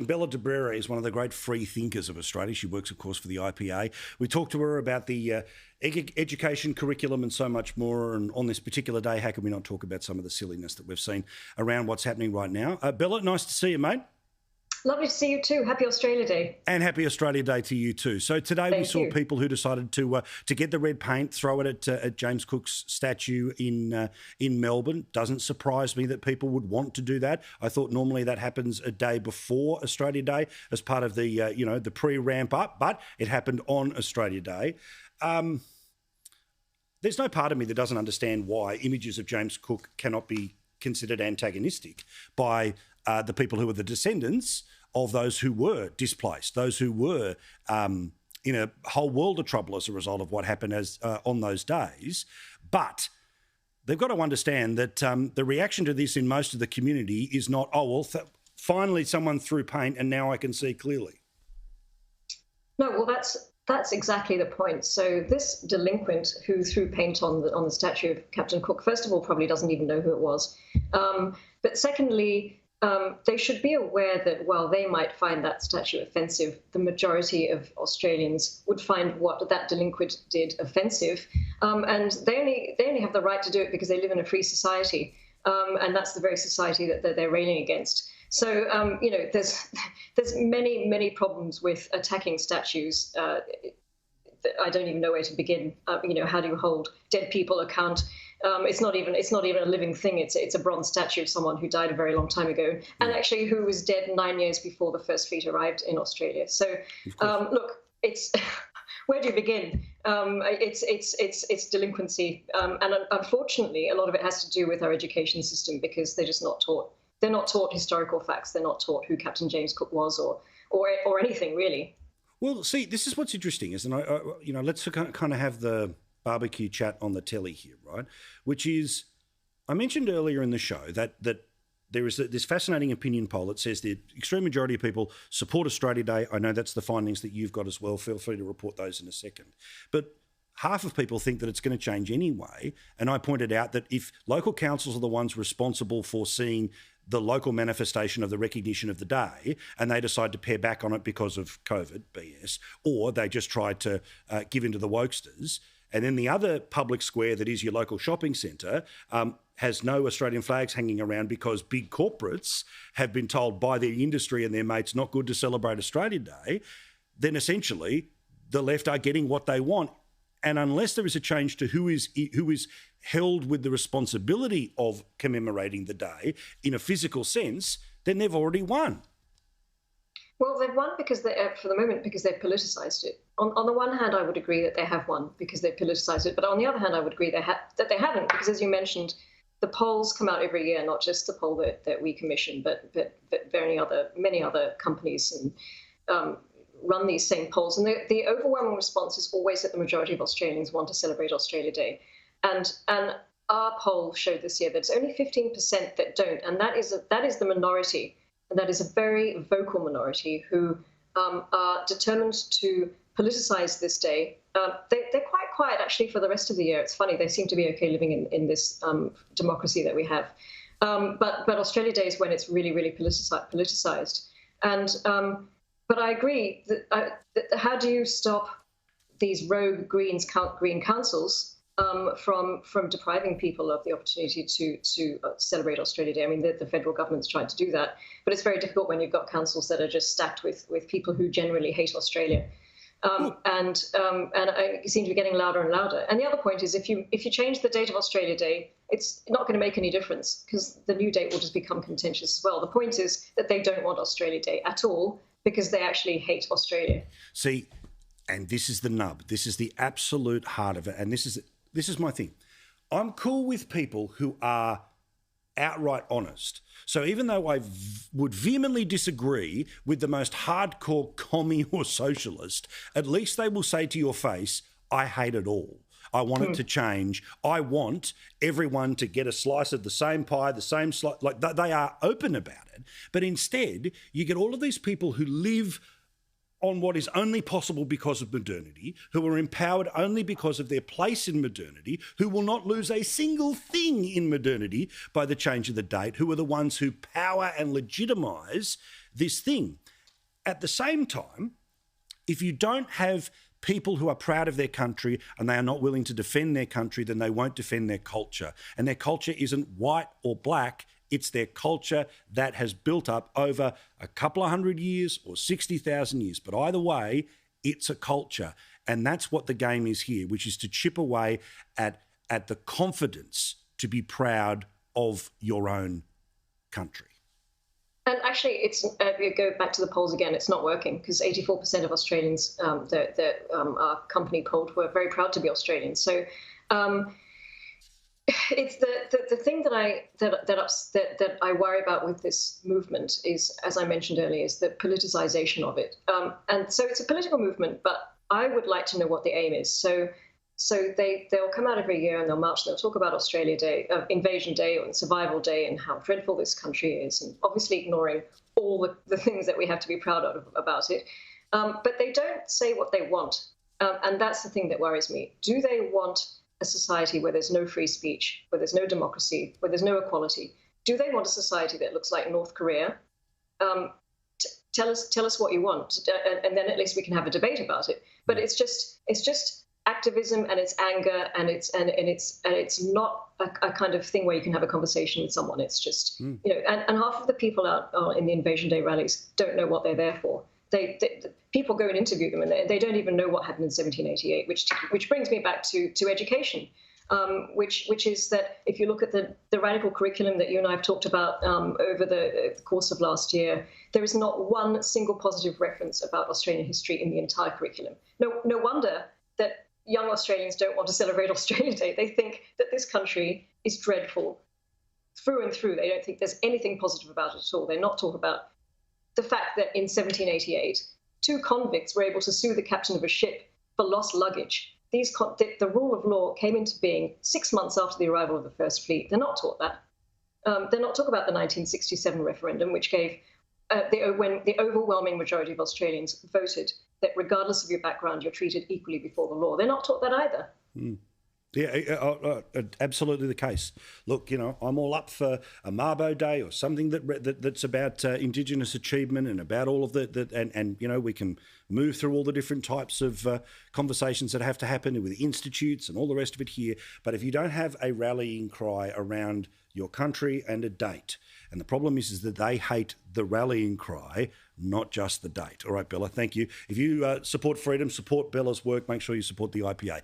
Bella Debrera is one of the great free thinkers of Australia. She works, of course, for the IPA. We talked to her about the education curriculum and so much more. And on this particular day, how can we not talk about some of the silliness that we've seen around what's happening right now? Bella, nice to see you, mate. Lovely to see you too. Happy Australia Day. And happy Australia Day to you too. So today we saw people who decided to get the red paint, throw it at James Cook's statue in Melbourne. Doesn't surprise me that people would want to do that. I thought normally that happens a day before Australia Day as part of the the pre-ramp up, but it happened on Australia Day. There's no part of me that doesn't understand why images of James Cook cannot be considered antagonistic by the people who are the descendants of those who were displaced, those who were in a whole world of trouble as a result of what happened on those days. But they've got to understand that the reaction to this in most of the community is not, finally someone threw paint and now I can see clearly. No, well, that's exactly the point. So this delinquent who threw paint on the statue of Captain Cook, first of all, probably doesn't even know who it was. But secondly, they should be aware that while they might find that statue offensive, the majority of Australians would find what that delinquent did offensive. And they only have the right to do it because they live in a free society. And that's the very society that they're railing against. So, there's many problems with attacking statues. I don't even know where to begin. How do you hold dead people account? It's not even a living thing. It's a bronze statue of someone who died a very long time ago, and actually who was dead 9 years before the first fleet arrived in Australia. So, look, it's where do you begin? It's delinquency, and unfortunately, a lot of it has to do with our education system because they're just not taught. They're not taught historical facts. They're not taught who Captain James Cook was, or anything really. Well, see, this is what's interesting, isn't it? Let's kind of have the barbecue chat on the telly here, right? Which is, I mentioned earlier in the show that there is this fascinating opinion poll that says the extreme majority of people support Australia Day. I know that's the findings that you've got as well. Feel free to report those in a second. But half of people think that it's going to change anyway. And I pointed out that if local councils are the ones responsible for seeing the local manifestation of the recognition of the day and they decide to pare back on it because of COVID, BS, or they just try to give in to the wokesters, and then the other public square that is your local shopping centre has no Australian flags hanging around because big corporates have been told by their industry and their mates not good to celebrate Australia Day, then essentially the left are getting what they want. And unless there is a change to who is held with the responsibility of commemorating the day in a physical sense, then they've already won. Well, they've won because for the moment, because they've politicised it. On the one hand, I would agree that they have won because they've politicised it. But on the other hand, I would agree that they haven't because, as you mentioned, the polls come out every year, not just the poll that we commission, but many other companies and run these same polls. And the overwhelming response is always that the majority of Australians want to celebrate Australia Day. And our poll showed this year that it's only 15% that don't. And that is the minority. And that is a very vocal minority who are determined to politicize this day. They're quite quiet, actually, for the rest of the year. It's funny. They seem to be okay living in this democracy that we have. But Australia Day is when it's really, really politicized. And but I agree that how do you stop these rogue green councils from depriving people of the opportunity to celebrate Australia Day? I mean, the federal government's tried to do that, but it's very difficult when you've got councils that are just stacked with people who generally hate Australia. And it seems to be getting louder and louder. And the other point is, if you change the date of Australia Day, it's not going to make any difference because the new date will just become contentious as well. The point is that they don't want Australia Day at all because they actually hate Australia. See, and this is the nub. This is the absolute heart of it. And this is my thing. I'm cool with people who are outright honest. So even though I would vehemently disagree with the most hardcore commie or socialist, at least they will say to your face, I hate it all. I want it to change. I want everyone to get a slice of the same pie, the same slice. Like they are open about it. But instead, you get all of these people who live on what is only possible because of modernity, who are empowered only because of their place in modernity, who will not lose a single thing in modernity by the change of the date, who are the ones who power and legitimise this thing. At the same time, if you don't have people who are proud of their country and they are not willing to defend their country, then they won't defend their culture. And their culture isn't white or black. It's their culture that has built up over a couple of hundred years or 60,000 years. But either way, it's a culture. And that's what the game is here, which is to chip away at the confidence to be proud of your own country. And actually, it's we go back to the polls again. It's not working because 84% of Australians that our company polled were very proud to be Australian. So it's the thing that I worry about with this movement is, as I mentioned earlier, is the politicization of it. And so it's a political movement, but I would like to know what the aim is. So they'll come out every year and they'll march. They'll talk about Australia Day, Invasion Day, and Survival Day, and how dreadful this country is, and obviously ignoring all the things that we have to be proud of about it. But they don't say what they want, and that's the thing that worries me. Do they want a society where there's no free speech, where there's no democracy, where there's no equality? Do they want a society that looks like North Korea? Tell us what you want, and then at least we can have a debate about it. But it's just activism, and it's anger, and it's not a kind of thing where you can have a conversation with someone. It's just and half of the people out in the Invasion Day rallies don't know what they're there for. People go and interview them, and they don't even know what happened in 1788, which brings me back to education, which is that if you look at the radical curriculum that you and I have talked about over the course of last year, there is not one single positive reference about Australian history in the entire curriculum. No wonder that young Australians don't want to celebrate Australia Day. They think that this country is dreadful through and through. They don't think there's anything positive about it at all. They're not talking about the fact that in 1788, 2 convicts were able to sue the captain of a ship for lost luggage. The rule of law came into being 6 months after the arrival of the First Fleet. They're not taught that. They're not talking about the 1967 referendum, which gave when the overwhelming majority of Australians voted that regardless of your background, you're treated equally before the law. They're not taught that either. Yeah, absolutely the case. Look, I'm all up for a Mabo Day or something that's about Indigenous achievement and about all of and we can move through all the different types of conversations that have to happen with institutes and all the rest of it here. But if you don't have a rallying cry around your country and a date, and the problem is that they hate the rallying cry, not just the date. All right, Bella, thank you. If you support freedom, support Bella's work, make sure you support the IPA.